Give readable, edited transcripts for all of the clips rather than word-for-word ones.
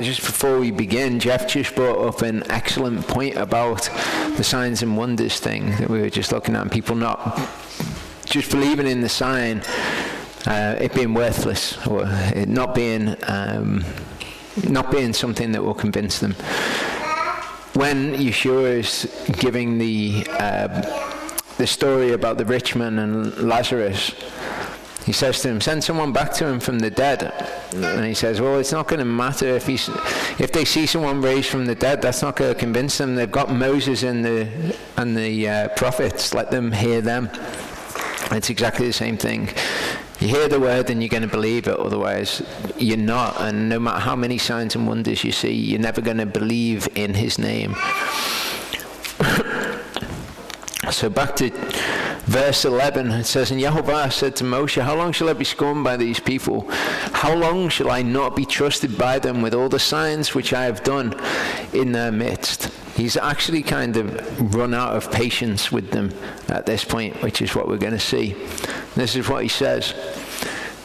Just before we begin, Jeff just brought up an excellent point about the signs and wonders thing that we were just looking at, and people not just believing in the sign, it being worthless, or it not being something that will convince them. When Yeshua is giving the story about the rich man and Lazarus, he says to him, send someone back to him from the dead. And he says, well, it's not going to matter if they see someone raised from the dead. That's not going to convince them. They've got Moses and the prophets. Let them hear them. It's exactly the same thing. You hear the word and you're going to believe it, otherwise you're not. And no matter how many signs and wonders you see, you're never going to believe in his name. So back to verse 11, it says, and Yehovah said to Moshe, how long shall I be scorned by these people? How long shall I not be trusted by them with all the signs which I have done in their midst? He's actually kind of run out of patience with them at this point, which is what we're going to see. This is what he says.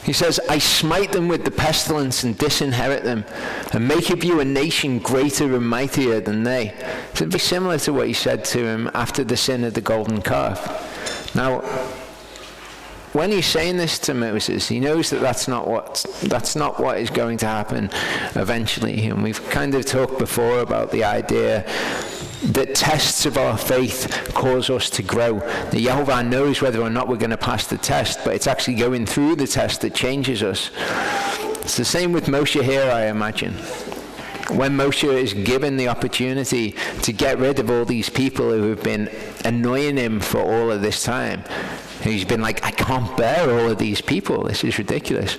He says, I smite them with the pestilence and disinherit them, and make of you a nation greater and mightier than they. It's very similar to what he said to him after the sin of the golden calf. Now, when he's saying this to Moses, he knows that that's not what is going to happen eventually. And we've kind of talked before about the idea that tests of our faith cause us to grow. The Yehovah knows whether or not we're going to pass the test, but it's actually going through the test that changes us. It's the same with Moshe here, I imagine. When Moshe is given the opportunity to get rid of all these people who have been annoying him for all of this time, he's been like, I can't bear all of these people. This is ridiculous.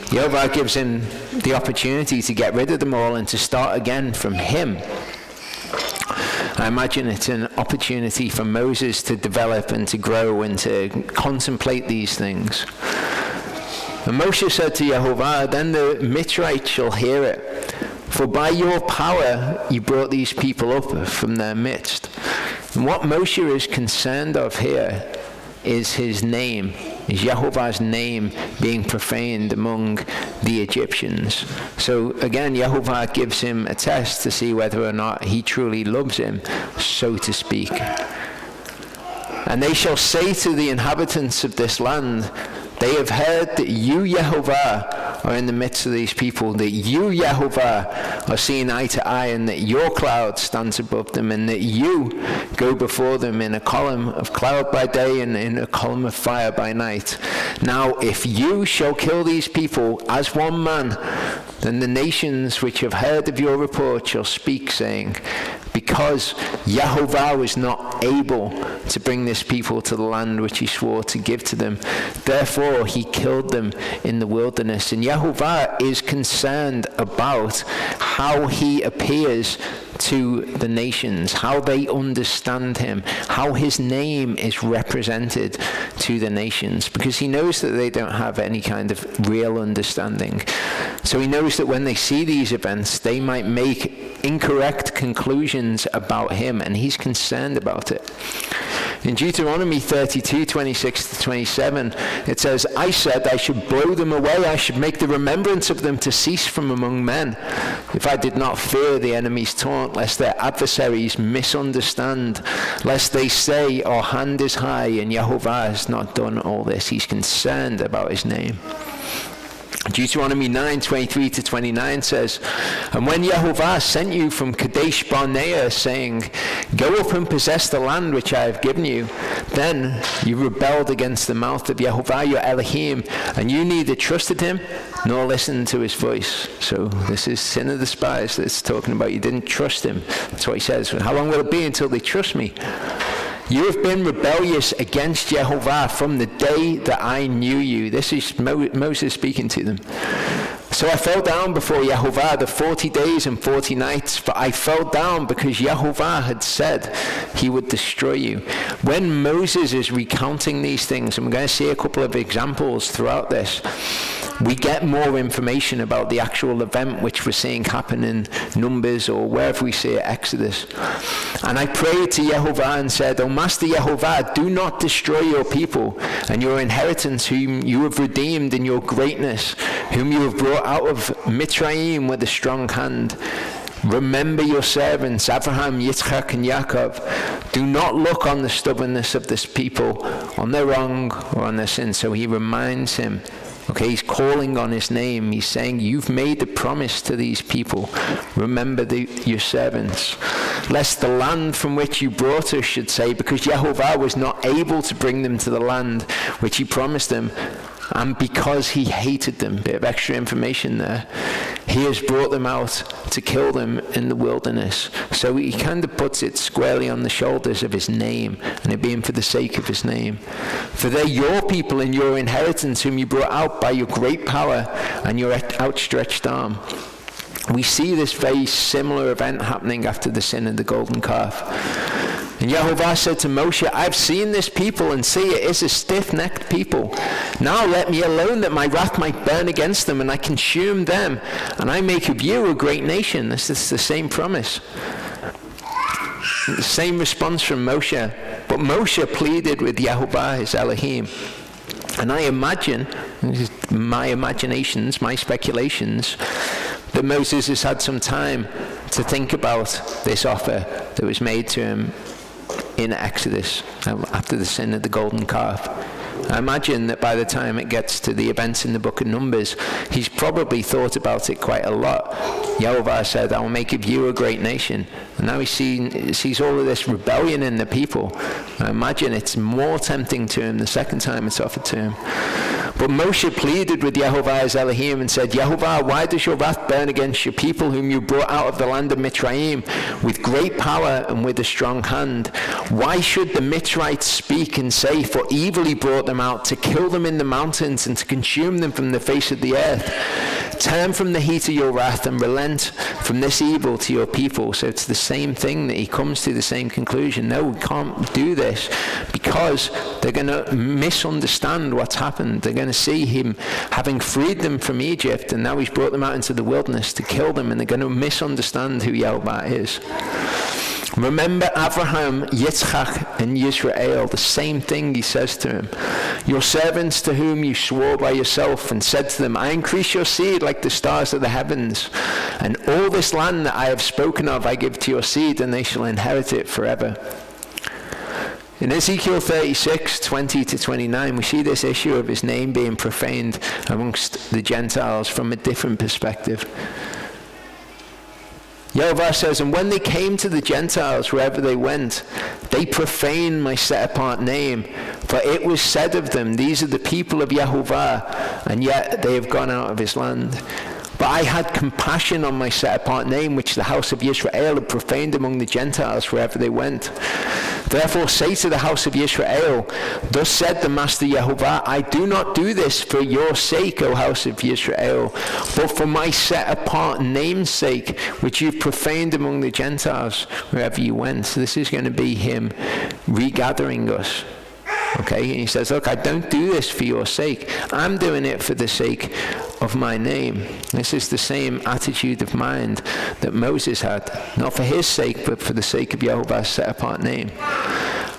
Yehovah gives him the opportunity to get rid of them all and to start again from him. I imagine it's an opportunity for Moses to develop and to grow and to contemplate these things. And Moshe said to Yehovah, then the Mitzrites shall hear it. For by your power you brought these people up from their midst. And what Moshe is concerned of here is his name, is Yehovah's name being profaned among the Egyptians. So again, Yehovah gives him a test to see whether or not he truly loves him, so to speak. And they shall say to the inhabitants of this land, they have heard that you, Yehovah, are in the midst of these people, that you, Yehovah, are seen eye to eye, and that your cloud stands above them, and that you go before them in a column of cloud by day and in a column of fire by night. Now, if you shall kill these people as one man, then the nations which have heard of your report shall speak, saying, because Yehovah was not able to bring this people to the land which he swore to give to them, therefore he killed them in the wilderness. And Yehovah is concerned about how he appears to the nations, how they understand him, how his name is represented to the nations, because he knows that they don't have any kind of real understanding. So he knows that when they see these events, they might make incorrect conclusions about him, and he's concerned about it. In Deuteronomy 32, 26 to 27, it says, I said I should blow them away, I should make the remembrance of them to cease from among men, if I did not fear the enemy's taunt, lest their adversaries misunderstand, lest they say, our hand is high, and Yehovah has not done all this. He's concerned about his name. Deuteronomy 9, 23 to 29 says, and when Yehovah sent you from Kadesh Barnea, saying, go up and possess the land which I have given you, then you rebelled against the mouth of Yehovah your Elohim, and you neither trusted him nor listened to his voice. So this is sin of the spies that's talking about. You didn't trust him. That's what he says. How long will it be until they trust me? You have been rebellious against Yehovah from the day that I knew you. This is Moses speaking to them. So I fell down before Yehovah the 40 days and 40 nights, for I fell down because Yehovah had said he would destroy you. When Moses is recounting these things, and we're going to see a couple of examples throughout this, we get more information about the actual event which we're seeing happen in Numbers or wherever we see it, Exodus. And I prayed to Yehovah and said, O Master Yehovah, do not destroy your people and your inheritance whom you have redeemed in your greatness, whom you have brought out of Mitzrayim with a strong hand. Remember your servants, Abraham, Yitzchak, and Yaakov. Do not look on the stubbornness of this people, on their wrong or on their sin. So he reminds him. Okay, he's calling on his name. He's saying, you've made the promise to these people. Remember your servants. Lest the land from which you brought us should say, because Yehovah was not able to bring them to the land which he promised them, and because he hated them. Bit of extra information there. He has brought them out to kill them in the wilderness. So he kind of puts it squarely on the shoulders of his name, and it being for the sake of his name. For they're your people and your inheritance, whom you brought out by your great power and your outstretched arm. We see this very similar event happening after the sin of the golden calf. And Yehovah said to Moshe, I've seen this people, and see, it is a stiff-necked people. Now let me alone, that my wrath might burn against them, and I consume them, and I make of you a great nation. This is the same promise. The same response from Moshe. But Moshe pleaded with Yehovah, his Elohim. And I imagine, my imaginations, my speculations, that Moses has had some time to think about this offer that was made to him in Exodus after the sin of the golden calf. I imagine that by the time it gets to the events in the book of Numbers, he's probably thought about it quite a lot. Yehovah said, I will make of you a great nation. And now he sees all of this rebellion in the people. I imagine it's more tempting to him the second time it's offered to him. But Moshe pleaded with Yehovah his Elohim and said, Yehovah, why does your wrath burn against your people whom you brought out of the land of Mitzrayim with great power and with a strong hand? Why should the Mitzrites speak and say, for evil he brought them out, to kill them in the mountains and to consume them from the face of the earth? Turn from the heat of your wrath and relent from this evil to your people. So it's the same thing that he comes to the same conclusion. No, we can't do this because they're going to misunderstand what's happened. They're going to see him having freed them from Egypt, and now he's brought them out into the wilderness to kill them, and they're going to misunderstand who Yehovah is. Remember Abraham, Yitzchak, and Israel. The same thing he says to him. Your servants to whom you swore by yourself and said to them, I increase your seed like the stars of the heavens. And all this land that I have spoken of I give to your seed, and they shall inherit it forever. In Ezekiel 36, 20 to 29, we see this issue of his name being profaned amongst the Gentiles from a different perspective. Yehovah says, and when they came to the Gentiles, wherever they went, they profaned my set-apart name. For it was said of them, these are the people of Yehovah, and yet they have gone out of his land. But I had compassion on my set-apart name, which the house of Israel had profaned among the Gentiles wherever they went. Therefore say to the house of Israel, thus said the Master Yehovah, I do not do this for your sake, O house of Israel, but for my set-apart name's sake, which you've profaned among the Gentiles wherever you went. So this is going to be him regathering us. Okay, and he says, look, I don't do this for your sake. I'm doing it for the sake of my name. This is the same attitude of mind that Moses had. Not for his sake, but for the sake of Yehovah's set-apart name.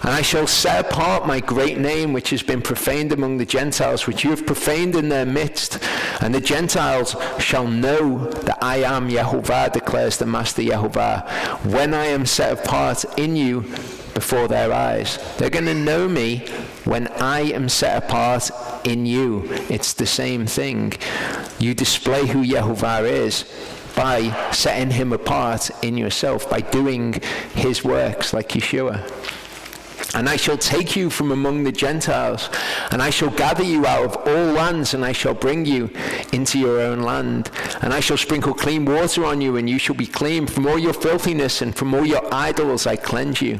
And I shall set apart my great name, which has been profaned among the Gentiles, which you have profaned in their midst. And the Gentiles shall know that I am Yehovah, declares the Master Yehovah, when I am set apart in you before their eyes. They're going to know me when I am set apart in you. It's the same thing. You display who Yehovah is by setting him apart in yourself, by doing his works like Yeshua. And I shall take you from among the Gentiles, and I shall gather you out of all lands, and I shall bring you into your own land. And I shall sprinkle clean water on you, and you shall be clean. From all your filthiness and from all your idols I cleanse you.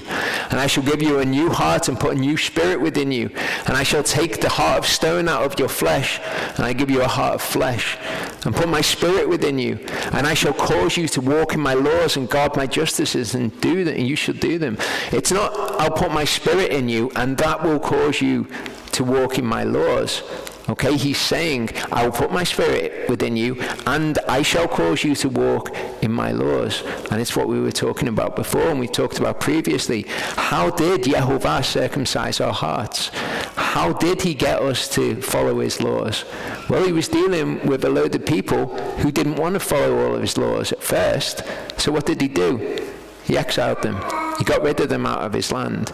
And I shall give you a new heart and put a new spirit within you. And I shall take the heart of stone out of your flesh, and I give you a heart of flesh, and put my spirit within you. And I shall cause you to walk in my laws and guard my justices, and do them, and you shall do them. It's not, I'll put my spirit in you, and that will cause you to walk in my laws. Okay, he's saying, I will put my spirit within you, and I shall cause you to walk in my laws. And it's what we were talking about before, and we talked about previously. How did Yehovah circumcise our hearts? How did he get us to follow his laws? Well, he was dealing with a load of people who didn't want to follow all of his laws at first. So what did he do? He exiled them. He got rid of them out of his land.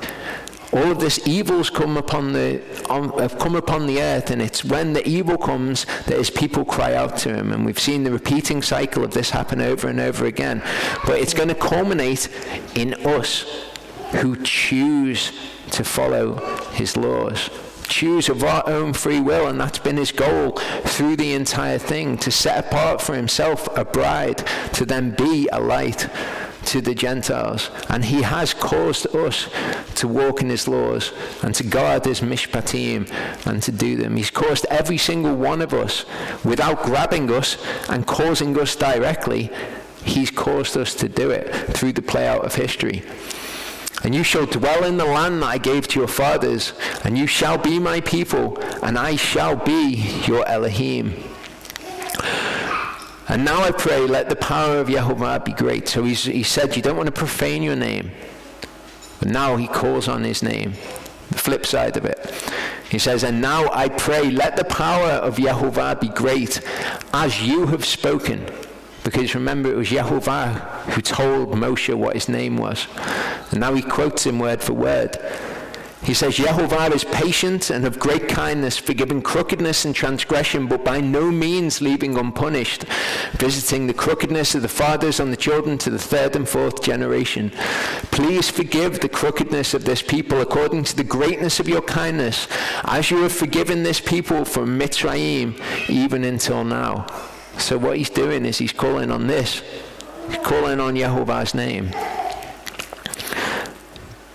All of this evil's come upon the earth, and it's when the evil comes that his people cry out to him. And we've seen the repeating cycle of this happen over and over again. But it's going to culminate in us who choose to follow his laws, choose of our own free will, and that's been his goal through the entire thing, to set apart for himself a bride, to then be a light to the Gentiles. And he has caused us to walk in his laws and to guard his mishpatim and to do them. He's caused every single one of us, without grabbing us and causing us directly, he's caused us to do it through the play out of history. And you shall dwell in the land that I gave to your fathers, and you shall be my people, and I shall be your Elohim. And now I pray, let the power of Yehovah be great. So he said, you don't want to profane your name. But now he calls on his name. The flip side of it. He says, and now I pray, let the power of Yehovah be great, as you have spoken. Because remember, it was Yehovah who told Moshe what his name was. And now he quotes him word for word. He says, Yehovah is patient and of great kindness, forgiving crookedness and transgression, but by no means leaving unpunished, visiting the crookedness of the fathers on the children to the third and fourth generation. Please forgive the crookedness of this people according to the greatness of your kindness, as you have forgiven this people from Mitzrayim even until now. So what he's doing is he's calling on this. He's calling on Yehovah's name.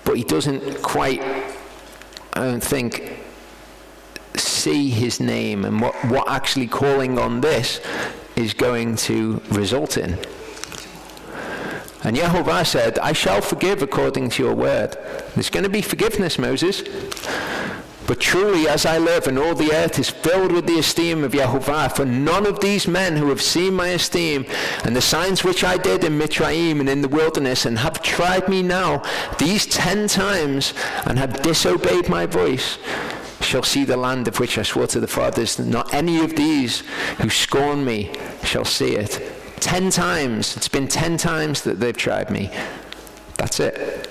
But he doesn't quite, I don't think, see his name and what actually calling on this is going to result in. And Yehovah said, I shall forgive according to your word. There's going to be forgiveness, Moses. But truly, as I live, and all the earth is filled with the esteem of Yehovah, for none of these men who have seen my esteem, and the signs which I did in Mitzrayim and in the wilderness, and have tried me now, these 10 times, and have disobeyed my voice, shall see the land of which I swore to the fathers. Not any of these who scorn me shall see it. 10 times. It's been 10 times that they've tried me. That's it.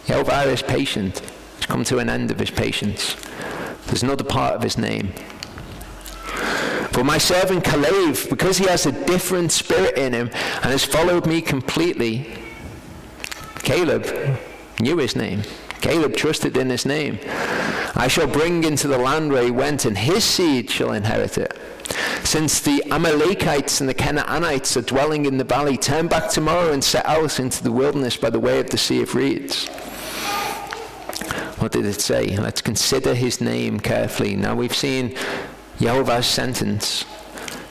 Yehovah is patient. He's come to an end of his patience. There's another part of his name. For my servant Caleb, because he has a different spirit in him and has followed me completely, Caleb knew his name. Caleb trusted in his name. I shall bring into the land where he went, and his seed shall inherit it. Since the Amalekites and the Canaanites are dwelling in the valley, turn back tomorrow and set out into the wilderness by the way of the Sea of Reeds. What did it say? Let's consider his name carefully. Now we've seen Yehovah's sentence.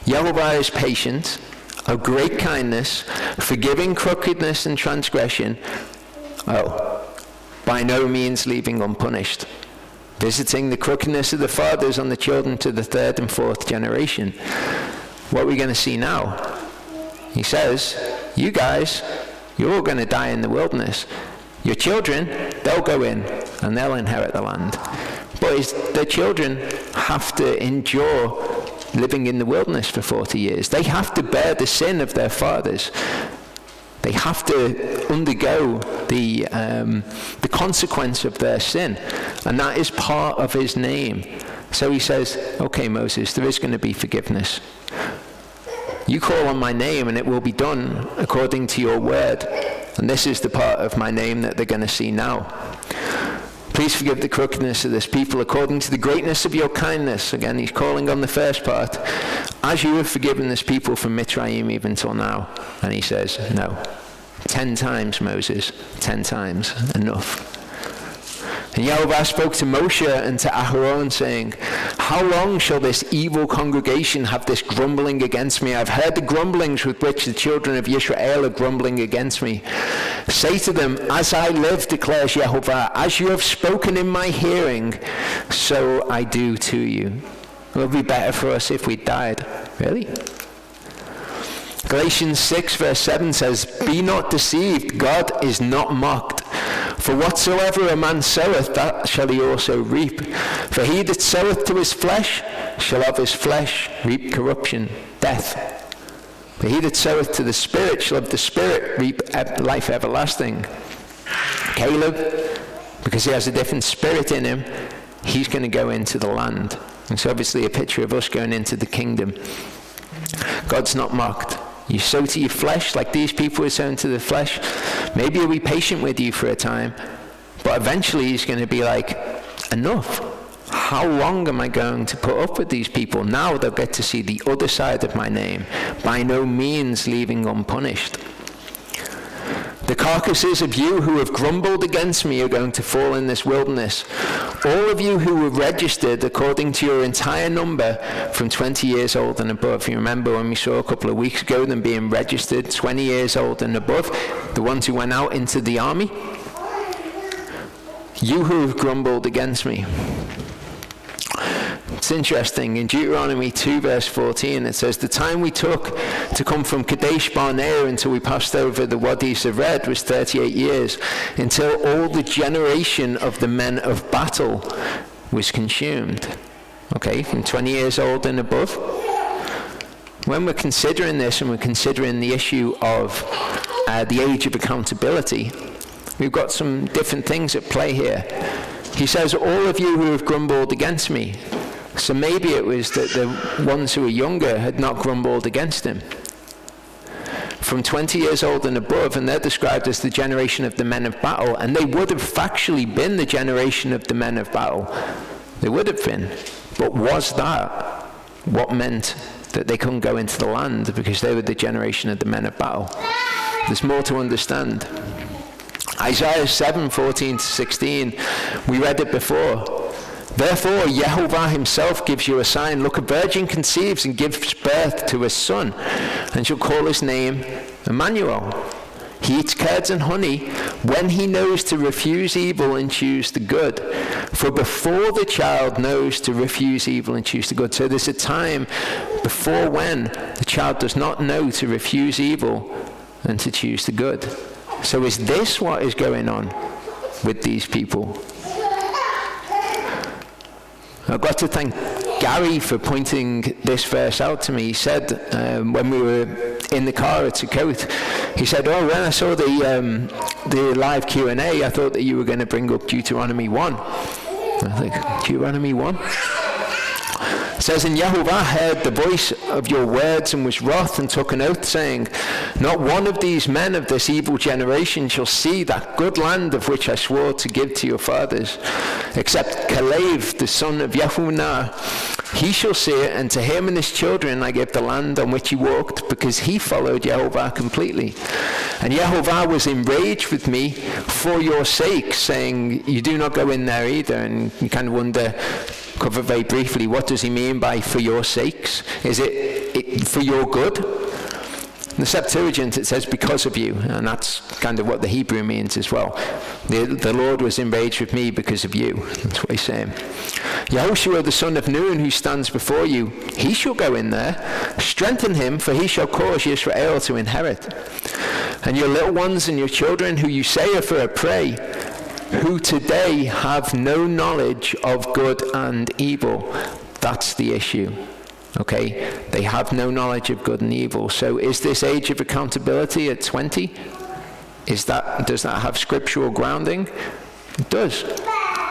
Yehovah is patient, of great kindness, forgiving crookedness and transgression. By no means leaving unpunished, visiting the crookedness of the fathers on the children to the third and fourth generation. What are we going to see now? He says, you guys, you're all going to die in the wilderness. Your children, they'll go in and they'll inherit the land. But the children have to endure living in the wilderness for 40 years. They have to bear the sin of their fathers. They have to undergo the consequence of their sin. And that is part of his name. So he says, okay, Moses, there is going to be forgiveness. You call on my name and it will be done according to your word. And this is the part of my name that they're going to see now. Please forgive the crookedness of this people according to the greatness of your kindness. Again, he's calling on the first part. As you have forgiven this people from Mitzrayim even till now. And he says, no. 10 times, Moses. 10 times. Enough. And Yehovah spoke to Moshe and to Aharon, saying, how long shall this evil congregation have this grumbling against me? I've heard the grumblings with which the children of Yisrael are grumbling against me. Say to them, as I live, declares Yehovah, as you have spoken in my hearing, so I do to you. It would be better for us if we died. Really? Galatians 6 verse 7 says, "Be not deceived, God is not mocked. For whatsoever a man soweth, that shall he also reap. For he that soweth to his flesh shall of his flesh reap corruption, death. But he that soweth to the Spirit shall of the Spirit reap life everlasting." Caleb, because he has a different spirit in him, he's going to go into the land. It's obviously a picture of us going into the kingdom. God's not mocked. You sow to your flesh like these people were sowing to the flesh. Maybe he'll be patient with you for a time, but eventually he's going to be like, enough. How long am I going to put up with these people? Now they'll get to see the other side of my name, by no means leaving unpunished. The carcasses of you who have grumbled against me are going to fall in this wilderness. All of you who were registered according to your entire number from 20 years old and above. You remember when we saw a couple of weeks ago them being registered 20 years old and above, the ones who went out into the army? You who have grumbled against me. It's interesting, in Deuteronomy 2 verse 14 it says, "The time we took to come from Kadesh Barnea until we passed over the Wadis of Red was 38 years, until all the generation of the men of battle was consumed." Okay, from 20 years old and above. When we're considering this and we're considering the issue of the age of accountability, we've got some different things at play here. He says, "All of you who have grumbled against me." So maybe it was that the ones who were younger had not grumbled against him. From 20 years old and above, and they're described as the generation of the men of battle, and they would have factually been the generation of the men of battle. They would have been. But was that what meant that they couldn't go into the land because they were the generation of the men of battle? There's more to understand. Isaiah 7:14-16, we read it before. "Therefore, Yehovah himself gives you a sign. Look, a virgin conceives and gives birth to a son, and shall call his name Emmanuel. He eats curds and honey when he knows to refuse evil and choose the good. For before the child knows to refuse evil and choose the good." So there's a time before when the child does not know to refuse evil and to choose the good. So is this what is going on with these people? I've got to thank Gary for pointing this verse out to me. He said, when we were in the car at Sukkot, he said, "Oh, when I saw the live Q&A, I thought that you were going to bring up Deuteronomy 1. I think, Deuteronomy 1? It says, "And Yehovah heard the voice of your words and was wroth and took an oath, saying, Not one of these men of this evil generation shall see that good land of which I swore to give to your fathers, except Caleb, the son of Jephunneh. He shall see it, and to him and his children I give the land on which he walked, because he followed Yehovah completely. And Yehovah was enraged with me for your sake, saying, You do not go in there either." And you kind of wonder, cover very briefly, what does he mean by "for your sakes"? Is it for your good? In the Septuagint it says "because of you," and that's kind of what the Hebrew means as well. The Lord was enraged with me because of you. That's what he's saying. "Yehoshua the son of Nun, who stands before you, he shall go in there. Strengthen him, for he shall cause Israel to inherit. And your little ones and your children, who you say are for a prey, who today have no knowledge of good and evil." That's the issue. Okay? They have no knowledge of good and evil. So is this age of accountability at 20? Does that have scriptural grounding? It does.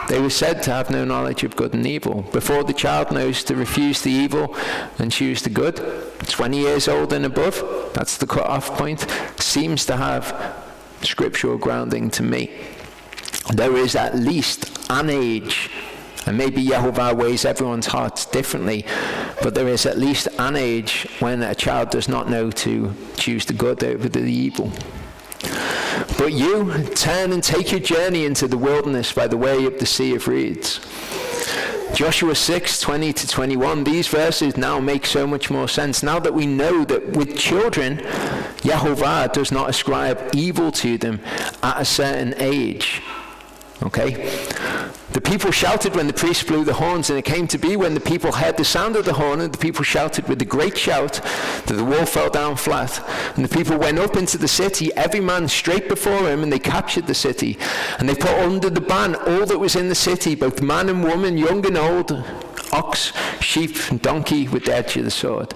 They were said to have no knowledge of good and evil. Before the child knows to refuse the evil and choose the good, 20 years old and above, that's the cut-off point, seems to have scriptural grounding to me. There is at least an age, and maybe Yehovah weighs everyone's hearts differently, but there is at least an age when a child does not know to choose the good over the evil. "But you, turn and take your journey into the wilderness by the way of the Sea of Reeds." Joshua 6:20-21, these verses now make so much more sense. Now that we know that with children, Yehovah does not ascribe evil to them at a certain age. Okay? The people shouted when the priest blew the horns, and it came to be when the people heard the sound of the horn, and the people shouted with a great shout, that the wall fell down flat. And the people went up into the city, every man straight before him, and they captured the city. And they put under the ban all that was in the city, both man and woman, young and old, ox, sheep, and donkey, with the edge of the sword.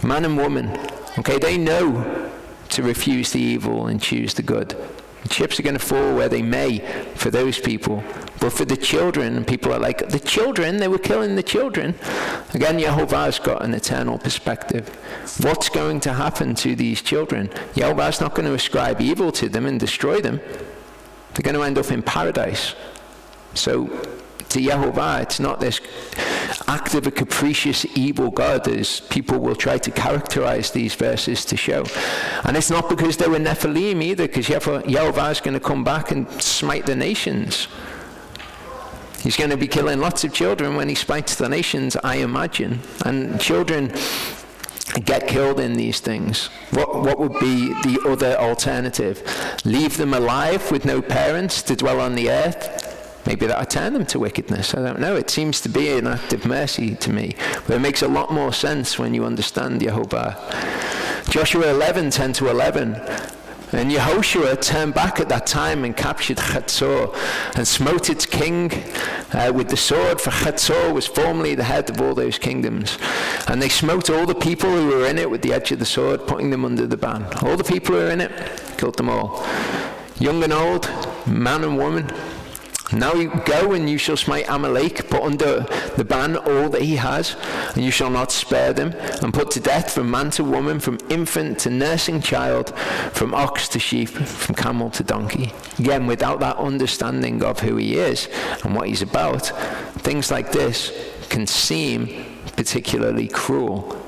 Man and woman, okay, they know to refuse the evil and choose the good. The chips are going to fall where they may for those people. But for the children, people are like, the children, they were killing the children. Again, Yehovah's got an eternal perspective. What's going to happen to these children? Yehovah's not going to ascribe evil to them and destroy them. They're going to end up in paradise. So, to Yehovah, it's not this act of a capricious, evil God, as people will try to characterize these verses to show. And it's not because they were Nephilim either, because Yehovah is going to come back and smite the nations. He's going to be killing lots of children when he smites the nations, I imagine. And children get killed in these things. What would be the other alternative? Leave them alive with no parents to dwell on the earth? Maybe that would turn them to wickedness. I don't know. It seems to be an act of mercy to me. But it makes a lot more sense when you understand Yehovah. Joshua 11:10-11. And Yehoshua turned back at that time and captured Chatzor and smote its king with the sword, for Chatzor was formerly the head of all those kingdoms. And they smote all the people who were in it with the edge of the sword, putting them under the ban. All the people who were in it, killed them all. Young and old, man and woman. Now you go and you shall smite Amalek, put under the ban all that he has, and you shall not spare them, and put to death from man to woman, from infant to nursing child, from ox to sheep, from camel to donkey. Again, without that understanding of who he is and what he's about, things like this can seem particularly cruel.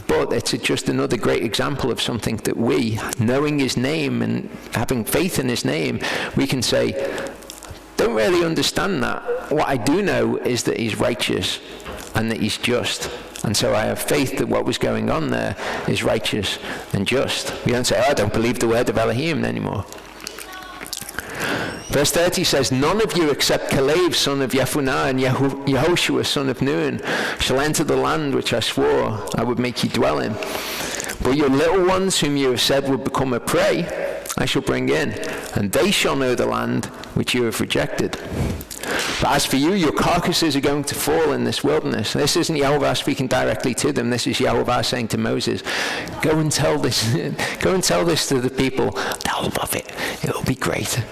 But it's just another great example of something that we, knowing his name and having faith in his name, we can say, don't really understand that. What I do know is that he's righteous and that he's just. And so I have faith that what was going on there is righteous and just. We don't say, I don't believe the word of Elohim anymore. Verse 30 says, none of you except Caleb, son of Jephunneh, and Yehoshua, son of Nun, shall enter the land which I swore I would make you dwell in. But your little ones whom you have said would become a prey, I shall bring in, and they shall know the land which you have rejected. But as for you, your carcasses are going to fall in this wilderness. This isn't Yehovah speaking directly to them. This is Yehovah saying to Moses, go and tell this to the people. They'll love it. It'll be great.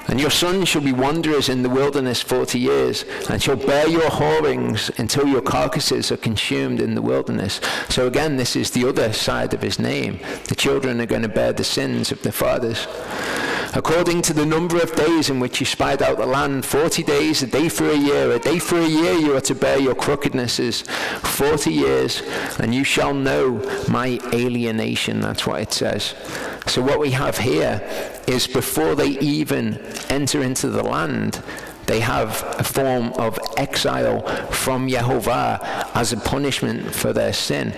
And your sons shall be wanderers in the wilderness 40 years, and shall bear your whorings until your carcasses are consumed in the wilderness. So again, this is the other side of his name. The children are going to bear the sins of their fathers. According to the number of days in which you spied out the land, 40 days, a day for a year. A day for a year you are to bear your crookednesses, 40 years, and you shall know my alienation. That's what it says. So what we have here is before they even enter into the land, they have a form of exile from Yehovah as a punishment for their sin.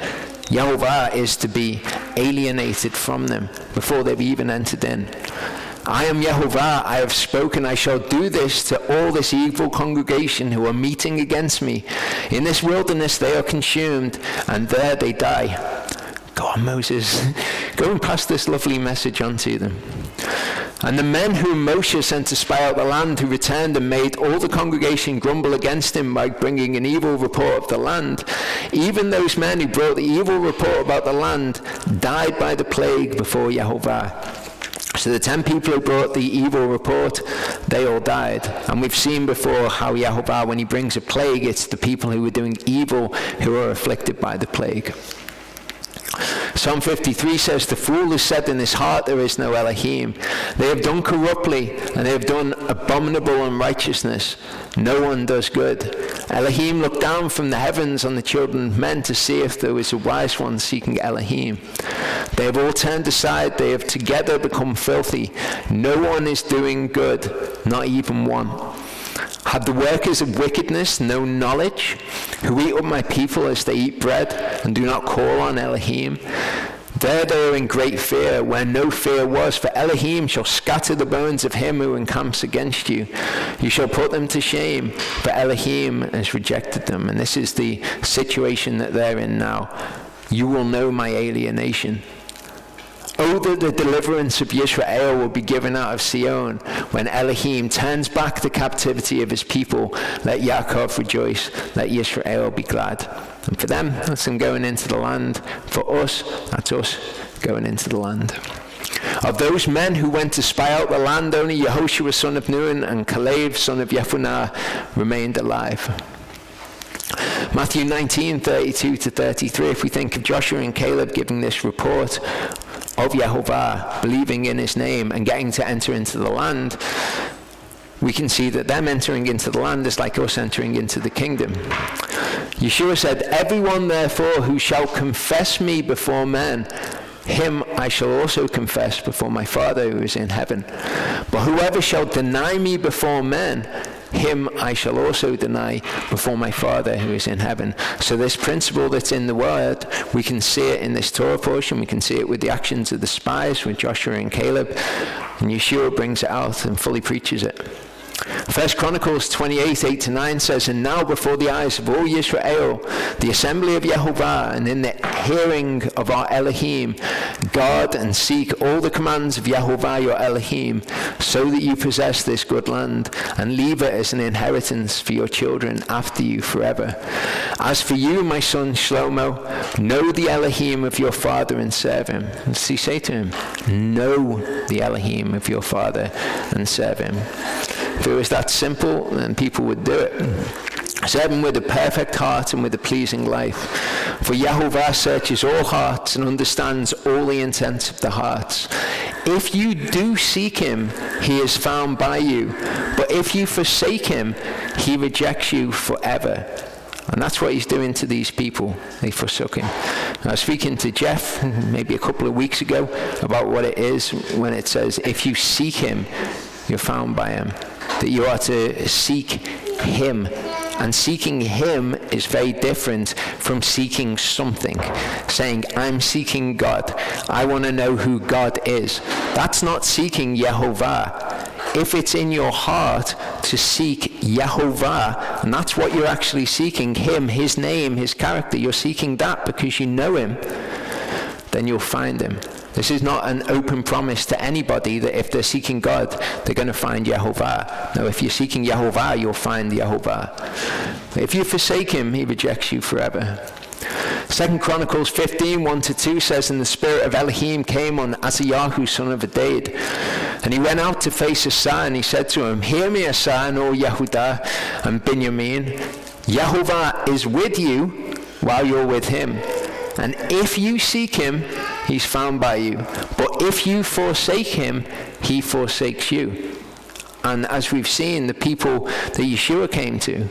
Yehovah is to be alienated from them before they've even entered in. I am Yehovah, I have spoken, I shall do this to all this evil congregation who are meeting against me. In this wilderness they are consumed, and there they die. Go on, Moses, go and pass this lovely message on to them. And the men whom Moshe sent to spy out the land, who returned and made all the congregation grumble against him by bringing an evil report of the land, even those men who brought the evil report about the land died by the plague before Yehovah. So the 10 people who brought the evil report, they all died. And we've seen before how Yehovah, when he brings a plague, it's the people who are doing evil who are afflicted by the plague. Psalm 53 says, the fool has said in his heart, there is no Elohim. They have done corruptly, and they have done abominable unrighteousness. No one does good. Elohim looked down from the heavens on the children of men to see if there was a wise one seeking Elohim. They have all turned aside. They have together become filthy. No one is doing good, not even one. Have the workers of wickedness no knowledge, who eat up my people as they eat bread, and do not call on Elohim? there they are in great fear, where no fear was, for Elohim shall scatter the bones of him who encamps against you. You shall put them to shame, for Elohim has rejected them. And this is the situation that they're in now. You will know my alienation. Oh, that the deliverance of Yisrael will be given out of Sion, when Elohim turns back the captivity of his people. Let Yaakov rejoice, let Yisrael be glad. And for them, that's them going into the land. For us, that's us going into the land. Of those men who went to spy out the land, only Yehoshua son of Nun and Caleb son of Jephunneh remained alive. Matthew 19:32-33, if we think of Joshua and Caleb giving this report of Yehovah, believing in his name and getting to enter into the land, we can see that them entering into the land is like us entering into the kingdom. Yeshua said, everyone therefore who shall confess me before men, him I shall also confess before my Father who is in heaven. But whoever shall deny me before men, him I shall also deny before my Father who is in heaven. So this principle that's in the Word, we can see it in this Torah portion. We can see it with the actions of the spies, with Joshua and Caleb. And Yeshua brings it out and fully preaches it. 1 Chronicles 28:8-9 says, and now before the eyes of all Yisrael, the assembly of Yehovah, and in the hearing of our Elohim, guard and seek all the commands of Yehovah your Elohim, so that you possess this good land, and leave it as an inheritance for your children after you forever. As for you, my son Shlomo, know the Elohim of your father and serve him. What does he say to him? Know the Elohim of your father and serve him. If it was that simple, then people would do it. Serve him with a perfect heart and with a pleasing life. For Yehovah searches all hearts and understands all the intents of the hearts. If you do seek him, he is found by you. But if you forsake him, he rejects you forever. And that's what he's doing to these people. They forsook him. I was speaking to Jeff maybe a couple of weeks ago about what it is when it says, if you seek him, you're found by him. That you are to seek him. And seeking him is very different from seeking something. Saying, I'm seeking God. I want to know who God is. That's not seeking Yehovah. If it's in your heart to seek Yehovah, and that's what you're actually seeking, him, his name, his character, you're seeking that because you know him, then you'll find him. This is not an open promise to anybody that if they're seeking God, they're going to find Yehovah. No, if you're seeking Yehovah, you'll find Yehovah. If you forsake him, he rejects you forever. 2 Chronicles 15:1-2 says, and the spirit of Elohim came on Asayahu, son of Adad. And he went out to face Asa, and he said to him, hear me, Asa, and all Yehudah and Binyamin. Yehovah is with you while you're with him. And if you seek him, he's found by you. But if you forsake him, he forsakes you. And as we've seen, the people that Yeshua came to,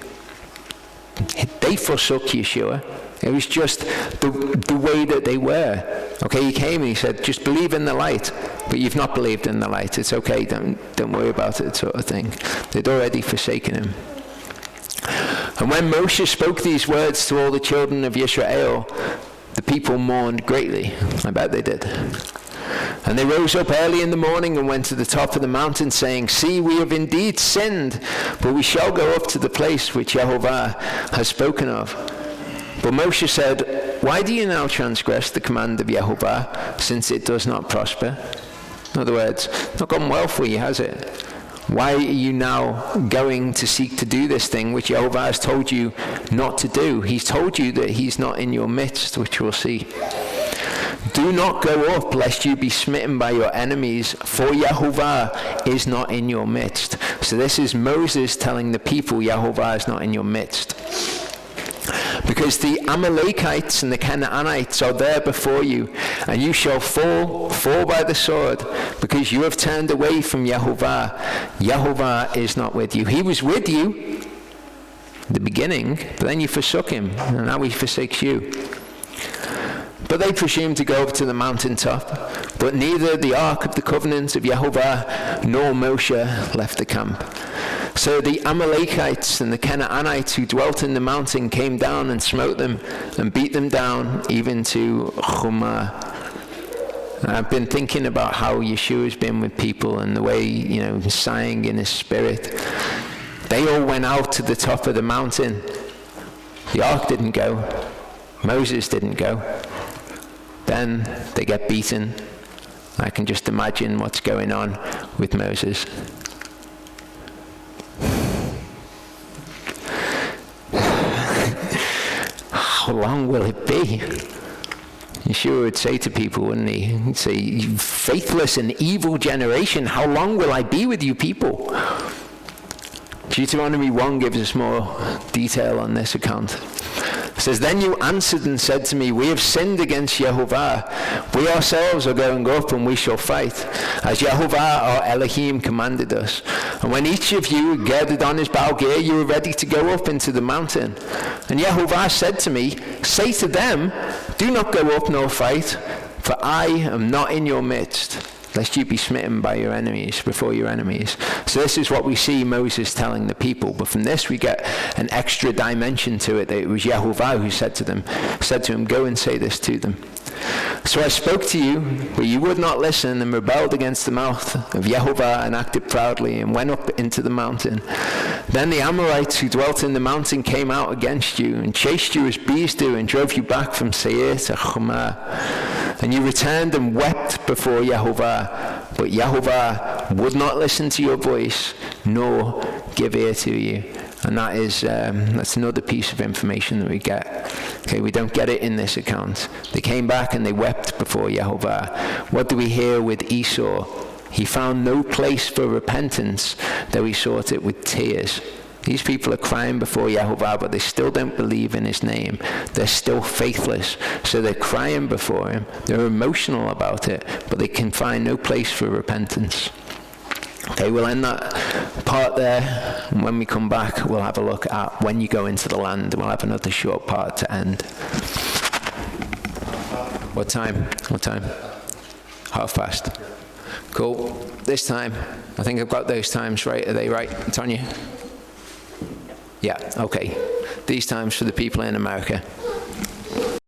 they forsook Yeshua. It was just the way that they were. Okay, he came and he said, just believe in the light. But you've not believed in the light. It's okay, don't worry about it, sort of thing. They'd already forsaken him. And when Moshe spoke these words to all the children of Yisrael, the people mourned greatly. I bet they did. And they rose up early in the morning and went to the top of the mountain, saying, see, we have indeed sinned, but we shall go up to the place which Yehovah has spoken of. But Moshe said, why do you now transgress the command of Yehovah, since it does not prosper? In other words, it's not gone well for you, has it? Why are you now going to seek to do this thing which Yehovah has told you not to do? He's told you that he's not in your midst, which we'll see. Do not go up, lest you be smitten by your enemies, for Yehovah is not in your midst. So this is Moses telling the people, Yehovah is not in your midst. Because the Amalekites and the Canaanites are there before you, and you shall fall by the sword, because you have turned away from Yehovah. Yehovah is not with you. He was with you in the beginning, but then you forsook him, and now he forsakes you. But they presumed to go up to the mountaintop, but neither the ark of the covenant of Yehovah nor Moshe left the camp. So the Amalekites and the Canaanites who dwelt in the mountain came down and smote them and beat them down even to Chumah. I've been thinking about how Yeshua's been with people and the way, sighing in his spirit. They all went out to the top of the mountain. The ark didn't go. Moses didn't go. Then they get beaten. I can just imagine what's going on with Moses. How long will it be? Yeshua would say to people, wouldn't he? He'd say, "You faithless and evil generation, how long will I be with you people?" Deuteronomy 1 gives us more detail on this account. It says, "Then you answered and said to me, we have sinned against Yehovah. We ourselves are going up and we shall fight, as Yehovah our Elohim commanded us. And when each of you gathered on his battle gear, you were ready to go up into the mountain. And Yehovah said to me, say to them, do not go up nor fight, for I am not in your midst, lest you be smitten by your enemies, before your enemies." So this is what we see Moses telling the people. But from this we get an extra dimension to it, that it was Yehovah who said to him, go and say this to them. "So I spoke to you, but you would not listen, and rebelled against the mouth of Yehovah, and acted proudly, and went up into the mountain. Then the Amorites who dwelt in the mountain came out against you, and chased you as bees do, and drove you back from Seir to Chumah. And you returned and wept before Yehovah, but Yehovah would not listen to your voice, nor give ear to you." And that's another piece of information that we get. Okay, we don't get it in this account. They came back and they wept before Yehovah. What do we hear with Esau? He found no place for repentance, though he sought it with tears. These people are crying before Yehovah, but they still don't believe in his name. They're still faithless. So they're crying before him. They're emotional about it, but they can find no place for repentance. Okay, we'll end that part there. And when we come back, we'll have a look at when you go into the land. We'll have another short part to end. What time? 5:30. Cool. This time, I think I've got those times right. Are they right, Tanya? Yeah, okay. These times for the people in America.